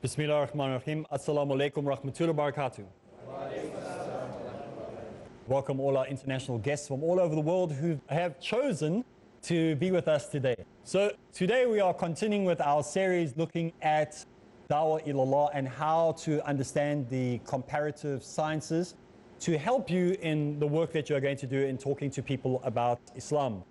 Bismillah ar-Rahman ar-Rahim. Assalamu alaikum rahmatullahi wa barakatuh. Welcome all our international guests from all over the world who have chosen to be with us today. So today we are continuing with our series looking at Dawah Ilallah and how to understand the comparative sciences to help you in the work that you're going to do in talking to people about Islam.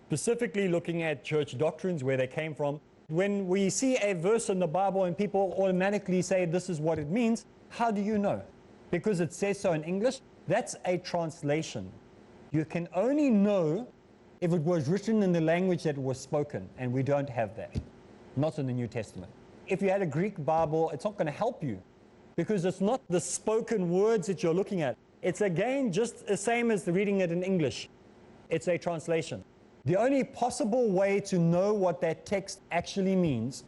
Specifically looking at church doctrines, where they came from. When we see a verse in the Bible and people automatically say this is what it means, how do you know? Because it says so in English? That's a translation. You can only know if it was written in the language that was spoken, and we don't have that. Not in the New Testament. If you had a Greek Bible, it's not going to help you because it's not the spoken words that you're looking at. It's again just the same as reading it in English. It's a translation. The only possible way to know what that text actually means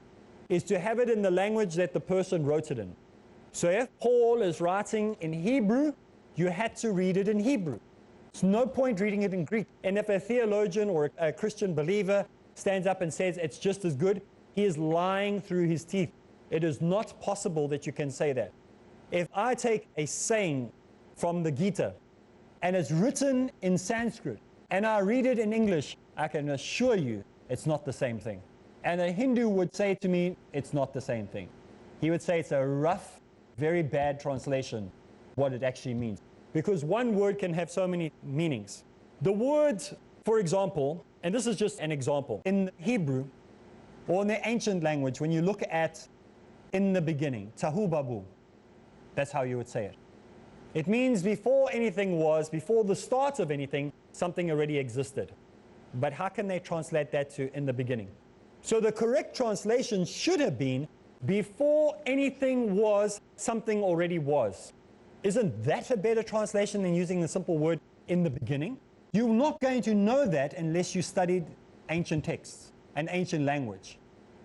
is to have it in the language that the person wrote it in. So if Paul is writing in Hebrew, you had to read it in Hebrew. There's no point reading it in Greek. And if a theologian or a Christian believer stands up and says it's just as good, he is lying through his teeth. It is not possible that you can say that. If I take a saying from the Gita and it's written in Sanskrit and I read it in English, I can assure you it's not the same thing. And a Hindu would say to me, it's not the same thing. He would say it's a rough, very bad translation, what it actually means. Because one word can have so many meanings. The word, for example, and this is just an example, in Hebrew, or in the ancient language, when you look at in the beginning, tahu babu, that's how you would say it. It means before anything was, before the start of anything, something already existed. But how can they translate that to in the beginning? So the correct translation should have been, before anything was, something already was. Isn't that a better translation than using the simple word in the beginning? You're not going to know that unless you studied ancient texts and ancient language.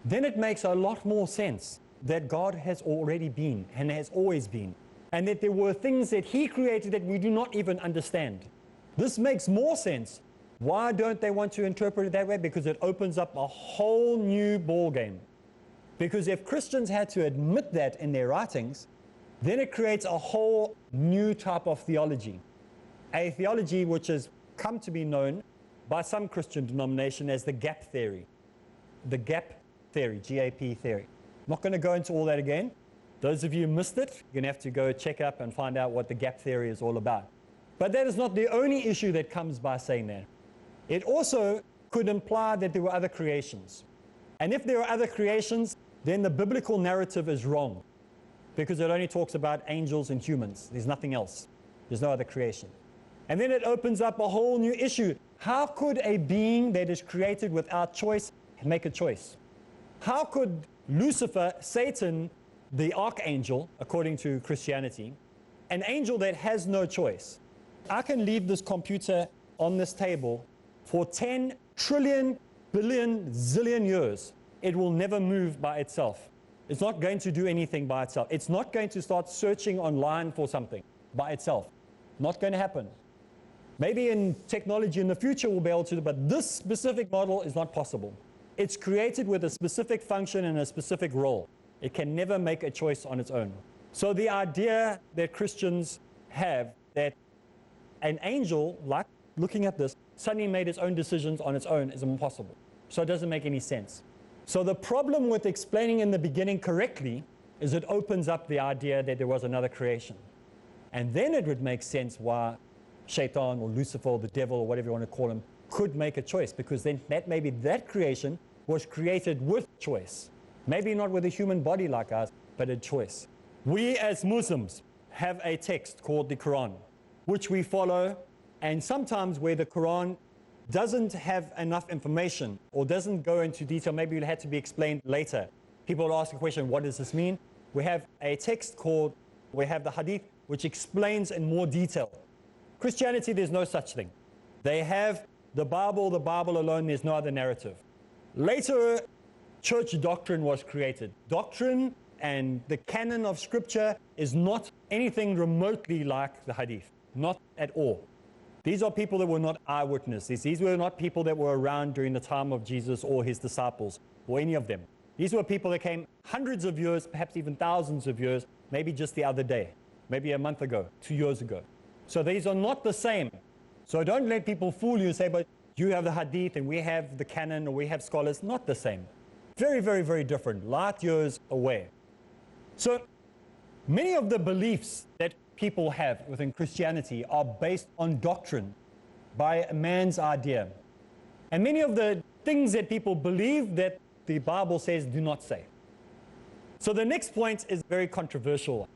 Then it makes a lot more sense that God has already been and has always been, and that there were things that He created that we do not even understand. This makes more sense. Why don't they want to interpret it that way? Because it opens up a whole new ball game. Because if Christians had to admit that in their writings, then it creates a whole new type of theology. A theology which has come to be known by some Christian denomination as the gap theory. The gap theory, G-A-P theory. I'm not going to go into all that again. Those of you who missed it, you're going to have to go check up and find out what the gap theory is all about. But that is not the only issue that comes by saying that. It also could imply that there were other creations. And if there are other creations, then the biblical narrative is wrong. Because it only talks about angels and humans. There's nothing else. There's no other creation. And then it opens up a whole new issue. How could a being that is created without choice make a choice? How could Lucifer, Satan, the archangel, according to Christianity, an angel that has no choice? I can leave this computer on this table for 10 trillion, billion, zillion years. It will never move by itself. It's not going to do anything by itself. It's not going to start searching online for something by itself. Not going to happen. Maybe in technology in the future we'll be able to, but this specific model is not possible. It's created with a specific function and a specific role. It can never make a choice on its own. So the idea that Christians have that an angel, like looking at this, suddenly made its own decisions on its own is impossible. So it doesn't make any sense. So the problem with explaining in the beginning correctly is it opens up the idea that there was another creation. And then it would make sense why Shaitan or Lucifer or the devil or whatever you want to call him could make a choice, because then maybe that creation was created with choice. Maybe not with a human body like us, but a choice. We as Muslims have a text called the Quran, which we follow, and sometimes where the Quran doesn't have enough information or doesn't go into detail, maybe it had to be explained later. People will ask the question, what does this mean? We have a text called, we have the Hadith, which explains in more detail. Christianity, there's no such thing. They have the Bible alone, there's no other narrative. Later, church doctrine was created. Doctrine and the canon of scripture is not anything remotely like the Hadith, not at all. These are people that were not eyewitnesses. These were not people that were around during the time of Jesus or his disciples or any of them. These were people that came hundreds of years, perhaps even thousands of years, maybe just the other day, maybe a month ago, 2 years ago. So these are not the same. So don't let people fool you and say, but you have the hadith and we have the canon or we have scholars. Not the same. Very, very, very different. Light years away. So many of the beliefs that people have within Christianity are based on doctrine by a man's idea. And many of the things that people believe that the Bible says do not say. So the next point is very controversial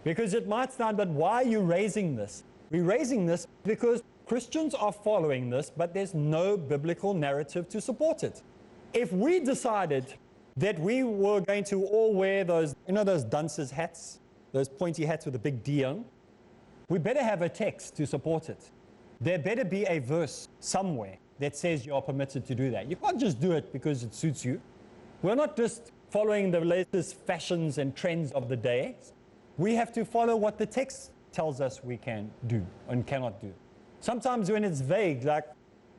because it might sound, but why are you raising this? We're raising this because Christians are following this, but there's no biblical narrative to support it. If we decided that we were going to all wear those, those dunce's hats, those pointy hats with a big D on, we better have a text to support it. There better be a verse somewhere that says you are permitted to do that. You can't just do it because it suits you. We're not just following the latest fashions and trends of the day. We have to follow what the text tells us we can do and cannot do. Sometimes when it's vague, like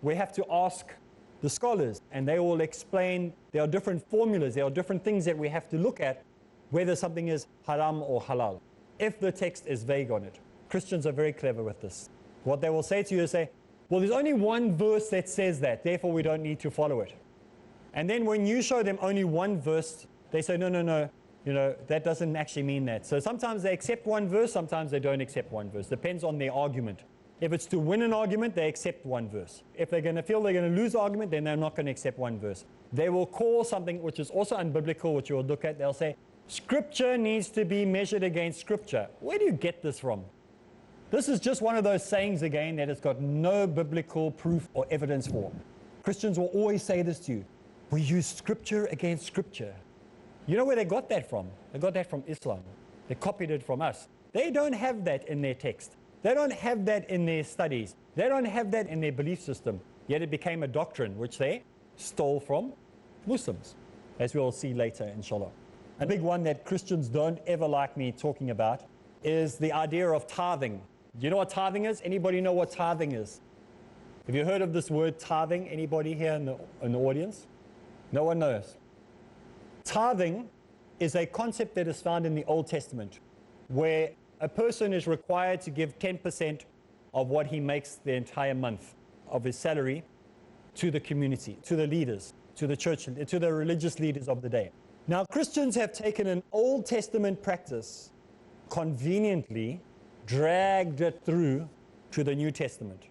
we have to ask the scholars and they will explain there are different formulas, there are different things that we have to look at whether something is haram or halal, if the text is vague on it. Christians are very clever with this. What they will say to you is say, well, there's only one verse that says that, therefore we don't need to follow it. And then when you show them only one verse, they say, no, that doesn't actually mean that. So sometimes they accept one verse, sometimes they don't accept one verse. Depends on their argument. If it's to win an argument, they accept one verse. If they're going to feel they're going to lose the argument, then they're not going to accept one verse. They will call something which is also unbiblical, which you will look at. They'll say, Scripture needs to be measured against Scripture. Where do you get this from? This is just one of those sayings again that has got no biblical proof or evidence for. Christians will always say this to you. We use Scripture against Scripture. You know where they got that from? They got that from Islam. They copied it from us. They don't have that in their text. They don't have that in their studies. They don't have that in their belief system. Yet it became a doctrine which they stole from Muslims, as we'll see later, inshallah. A big one that Christians don't ever like me talking about is the idea of tithing. Do you know what tithing is? Anybody know what tithing is? Have you heard of this word tithing? Anybody here in the audience? No one knows. Tithing is a concept that is found in the Old Testament, where a person is required to give 10% of what he makes the entire month of his salary to the community, to the leaders, to the church, to the religious leaders of the day. Now, Christians have taken an Old Testament practice, conveniently dragged it through to the New Testament.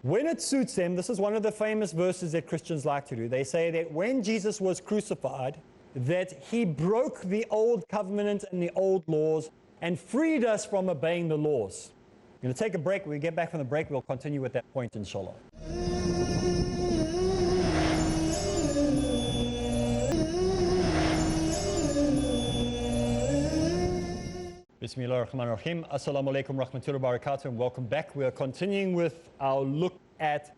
When it suits them, this is one of the famous verses that Christians like to do. They say that when Jesus was crucified, that he broke the old covenant and the old laws and freed us from obeying the laws. We're going to take a break. When we get back from the break, we'll continue with that point, inshallah. Bismillah ar-Rahman ar-Rahim. Assalamu alaikum rahmatullahi wa barakatuh, and welcome back. We are continuing with our look at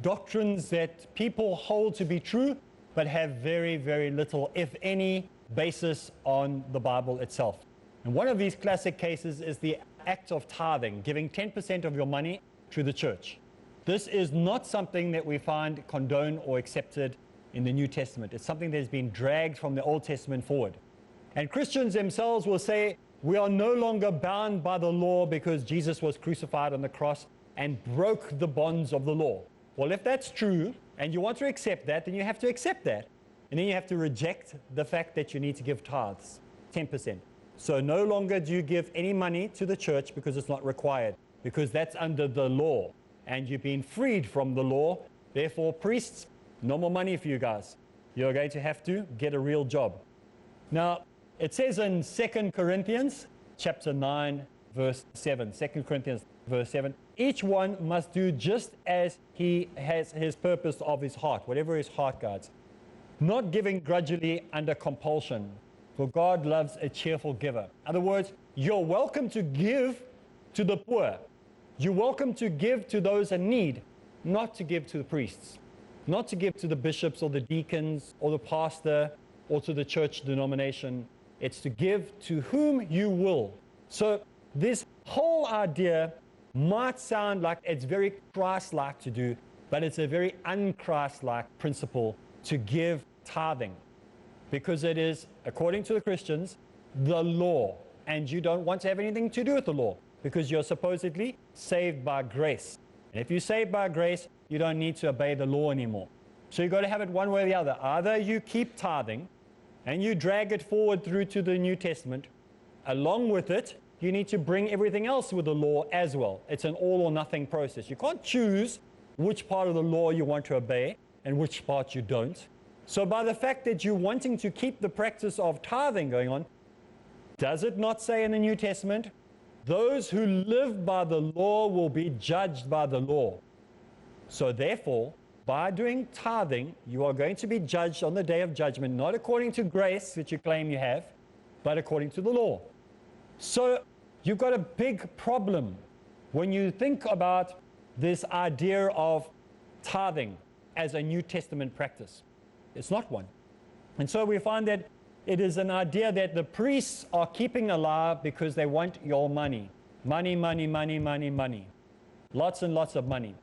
doctrines that people hold to be true, but have very, very little, if any, basis on the Bible itself. And one of these classic cases is the act of tithing, giving 10% of your money to the church. This is not something that we find condoned or accepted in the New Testament. It's something that has been dragged from the Old Testament forward. And Christians themselves will say, we are no longer bound by the law because Jesus was crucified on the cross and broke the bonds of the law. Well, if that's true, and you want to accept that, then you have to accept that. And then you have to reject the fact that you need to give tithes, 10%. So no longer do you give any money to the church because it's not required, because that's under the law. And you've been freed from the law. Therefore, priests, no more money for you guys. You're going to have to get a real job. Now, it says in 2 Corinthians chapter 9, verse 7. 2 Corinthians verse 7. Each one must do just as he has his purpose of his heart, whatever his heart guides. Not giving grudgingly under compulsion, for God loves a cheerful giver. In other words, you're welcome to give to the poor. You're welcome to give to those in need, not to give to the priests, not to give to the bishops or the deacons or the pastor or to the church denomination. It's to give to whom you will. So this whole idea might sound like it's very Christ-like to do, but it's a very un-Christ-like principle to give tithing. because it is, according to the Christians, the law. And you don't want to have anything to do with the law because you're supposedly saved by grace. And if you're saved by grace, you don't need to obey the law anymore. So you've got to have it one way or the other. Either you keep tithing and you drag it forward through to the New Testament. Along with it, you need to bring everything else with the law as well. It's an all or nothing process. You can't choose which part of the law you want to obey and which part you don't. So by the fact that you're wanting to keep the practice of tithing going on, does it not say in the New Testament, those who live by the law will be judged by the law? So therefore, by doing tithing, you are going to be judged on the day of judgment, not according to grace, which you claim you have, but according to the law. So you've got a big problem when you think about this idea of tithing as a New Testament practice. It's not one. And so we find that it is an idea that the priests are keeping alive because they want your money. Money, money, money, money, money. Lots and lots of money.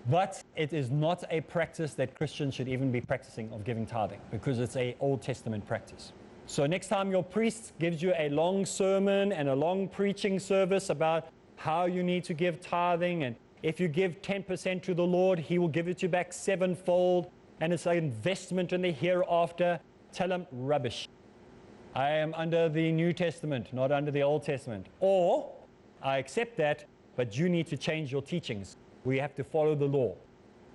But it is not a practice that Christians should even be practicing of giving tithing, because it's an Old Testament practice. So next time your priest gives you a long sermon and a long preaching service about how you need to give tithing, and if you give 10% to the Lord, He will give it to you back sevenfold, and it's an investment in the hereafter, tell them rubbish. I am under the New Testament, not under the Old Testament. Or, I accept that, but you need to change your teachings. We have to follow the law.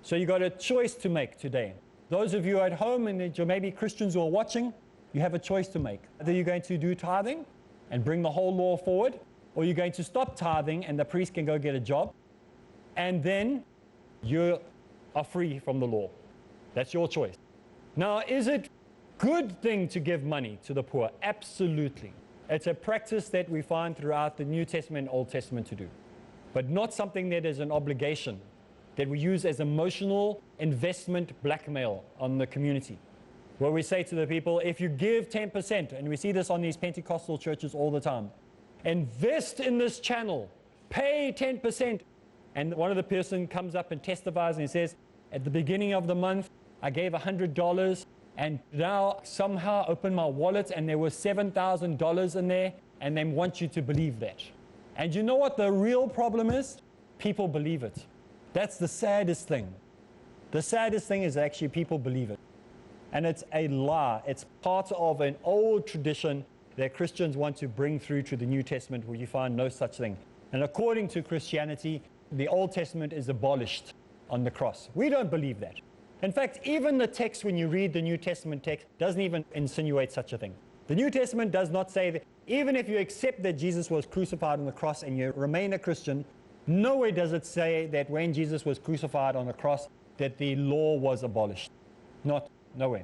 So you've got a choice to make today. Those of you at home and you're maybe Christians who are watching, you have a choice to make. Either you're going to do tithing and bring the whole law forward, or you're going to stop tithing and the priest can go get a job, and then you are free from the law. That's your choice. Now, is it a good thing to give money to the poor? Absolutely. It's a practice that we find throughout the New Testament and Old Testament to do, but not something that is an obligation that we use as emotional investment blackmail on the community, where we say to the people, if you give 10%, and we see this on these Pentecostal churches all the time, invest in this channel, pay 10%. And one of the person comes up and testifies and he says, at the beginning of the month, I gave $100 and now somehow opened my wallet and there was $7,000 in there, and they want you to believe that. And you know what the real problem is? People believe it. That's the saddest thing. The saddest thing is actually people believe it. And it's a lie. It's part of an old tradition that Christians want to bring through to the New Testament, where you find no such thing. And according to Christianity, the Old Testament is abolished on the cross. We don't believe that. In fact, even the text, when you read the New Testament text, doesn't even insinuate such a thing. The New Testament does not say that, even if you accept that Jesus was crucified on the cross and you remain a Christian, nowhere does it say that when Jesus was crucified on the cross that the law was abolished. Nowhere.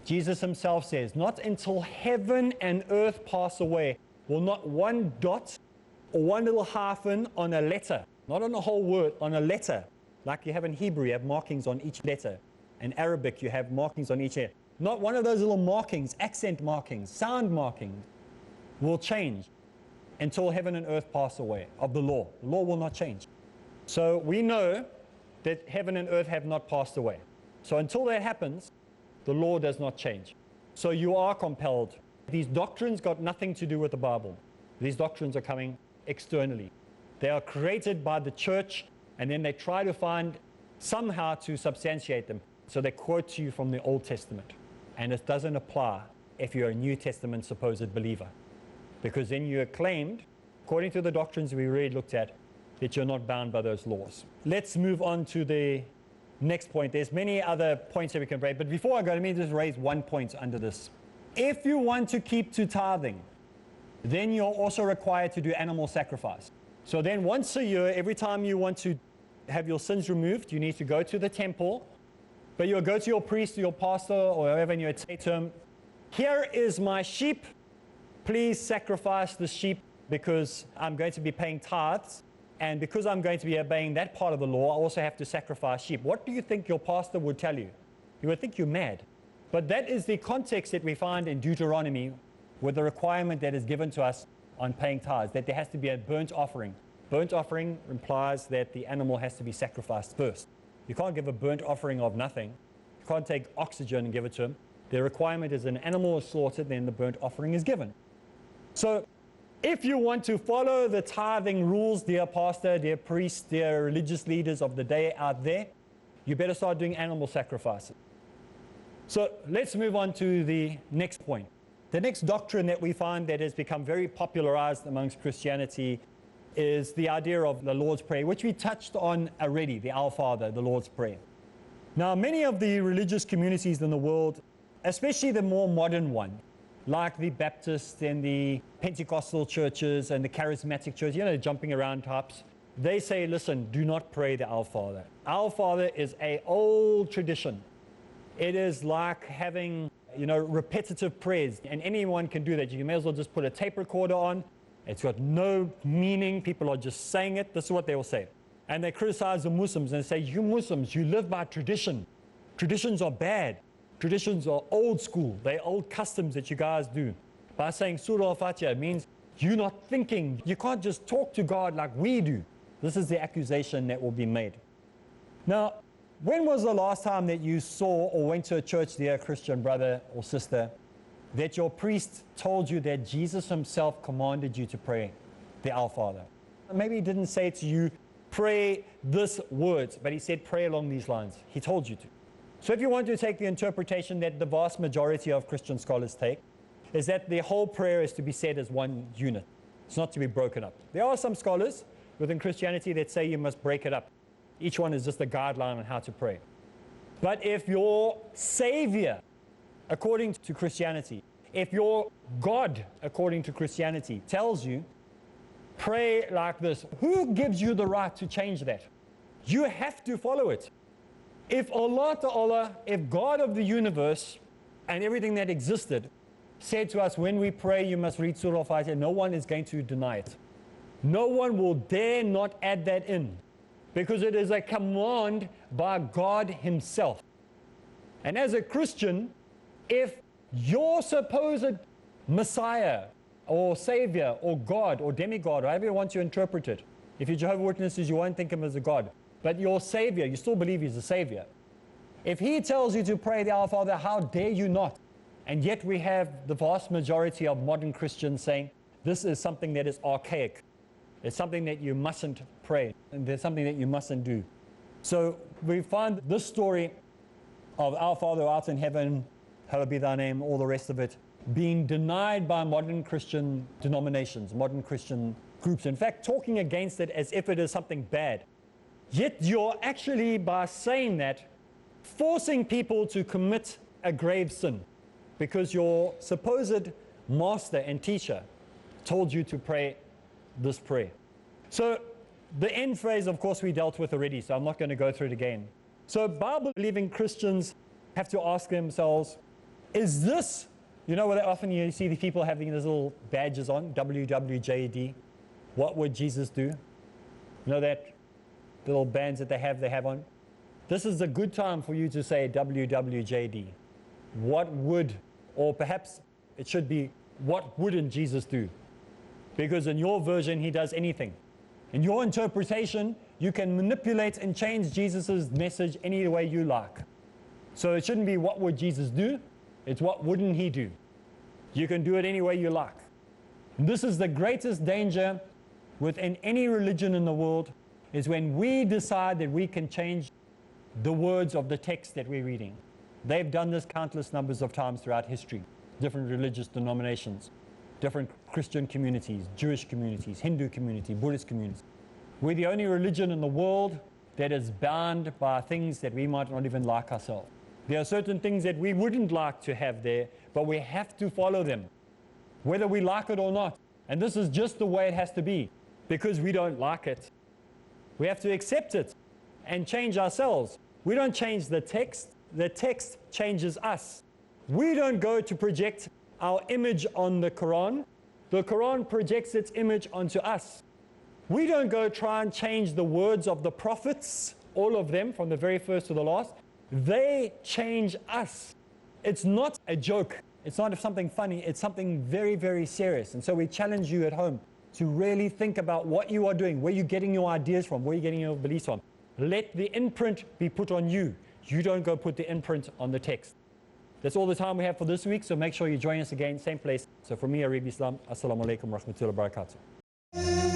Jesus himself says, not until heaven and earth pass away will not one dot or one little hyphen on a letter, not on a whole word, on a letter, like you have in Hebrew, you have markings on each letter. In Arabic, you have markings on each letter. Not one of those little markings, accent markings, sound markings, will change until heaven and earth pass away of the law. The law will not change. So we know that heaven and earth have not passed away. So until that happens, the law does not change. So you are compelled. These doctrines got nothing to do with the Bible. These doctrines are coming externally. They are created by the church, and then they try to find somehow to substantiate them. So they quote to you from the Old Testament. And it doesn't apply if you're a New Testament supposed believer. Because then you are claimed, according to the doctrines we already looked at, that you're not bound by those laws. Let's move on to the next point. There's many other points that we can raise, but before I go, let me just raise one point under this. If you want to keep to tithing, then you're also required to do animal sacrifice. So then once a year, every time you want to have your sins removed, you need to go to the temple, but you'll go to your priest or your pastor or whoever, and you would say to him, here is my sheep, please sacrifice the sheep because I'm going to be paying tithes. And because I'm going to be obeying that part of the law, I also have to sacrifice sheep. What do you think your pastor would tell you? You would think you're mad. But that is the context that we find in Deuteronomy with the requirement that is given to us on paying tithes, that there has to be a burnt offering. Burnt offering implies that the animal has to be sacrificed first. You can't give a burnt offering of nothing. You can't take oxygen and give it to him. The requirement is an animal is slaughtered, then the burnt offering is given. So if you want to follow the tithing rules, dear pastor, dear priest, dear religious leaders of the day out there, you better start doing animal sacrifices. So let's move on to the next point. The next doctrine that we find that has become very popularized amongst Christianity is the idea of the Lord's Prayer, which we touched on already, the Our Father, the Lord's Prayer. Now, many of the religious communities in the world, especially the more modern one, like the Baptist and the Pentecostal churches and the charismatic church, you know, jumping around types, they say, listen, do not pray the Our Father. Our Father is an old tradition. It is like having, you know, repetitive prayers, and anyone can do that. You may as well just put a tape recorder on. It's got no meaning. People are just saying it. This is what they will say. And they criticize the Muslims and say, you Muslims, you live by tradition. Traditions are bad. Traditions are old school. They're old customs that you guys do. By saying Surah Al-Fatiha, it means you're not thinking. You can't just talk to God like we do. This is the accusation that will be made. Now, when was the last time that you saw or went to a church, dear Christian brother or sister, that your priest told you that Jesus himself commanded you to pray the Our Father? Maybe he didn't say to you, pray this words, but he said pray along these lines. He told you to. So if you want to take the interpretation that the vast majority of Christian scholars take, is that the whole prayer is to be said as one unit. It's not to be broken up. There are some scholars within Christianity that say you must break it up. Each one is just a guideline on how to pray. But if your Savior, according to Christianity, if your God, according to Christianity, tells you, pray like this, who gives you the right to change that? You have to follow it. If Allah, if God of the universe and everything that existed said to us, when we pray, you must read Surah Al-Fatiha, no one is going to deny it. No one will dare not add that in, because it is a command by God himself. And as a Christian, if your supposed Messiah or Savior or God or demigod, or however you want to interpret it, if you're Jehovah's Witnesses, you won't think him as a God, but your Savior, you still believe he's a Savior. If he tells you to pray the Our Father, how dare you not? And yet we have the vast majority of modern Christians saying this is something that is archaic. It's something that you mustn't pray, and there's something that you mustn't do. So we find this story of Our Father who art in heaven, hallowed be thy name, all the rest of it, being denied by modern Christian denominations, modern Christian groups. In fact, talking against it as if it is something bad. Yet you're actually, by saying that, forcing people to commit a grave sin, because your supposed master and teacher told you to pray this prayer. So the end phrase, of course, we dealt with already, so I'm not going to go through it again. So Bible-believing Christians have to ask themselves, is this, you know what often you see the people having these little badges on, WWJD, what would Jesus do? You know that little bands that they have on? This is a good time for you to say WWJD. What would, or perhaps it should be, what wouldn't Jesus do? Because in your version, he does anything. In your interpretation, you can manipulate and change Jesus' message any way you like. So it shouldn't be what would Jesus do, it's what wouldn't he do. You can do it any way you like. And this is the greatest danger within any religion in the world, is when we decide that we can change the words of the text that we're reading. They've done this countless numbers of times throughout history, different religious denominations, different Christian communities, Jewish communities, Hindu community, Buddhist communities. We're the only religion in the world that is bound by things that we might not even like ourselves. There are certain things that we wouldn't like to have there, but we have to follow them, whether we like it or not. And this is just the way it has to be, because we don't like it. We have to accept it and change ourselves. We don't change the text changes us. We don't go to project our image on the Quran projects its image onto us. We don't go try and change the words of the prophets, all of them, from the very first to the last. They change us. It's not a joke. It's not something funny. It's something very, very serious. And so we challenge you at home to really think about what you are doing, where you're getting your ideas from, where you're getting your beliefs from. Let the imprint be put on you. You don't go put the imprint on the text. That's all the time we have for this week, so make sure you join us again, same place. So for me, Areeb Islam, Assalamu alaikum wa rahmatullahi wa barakatuh.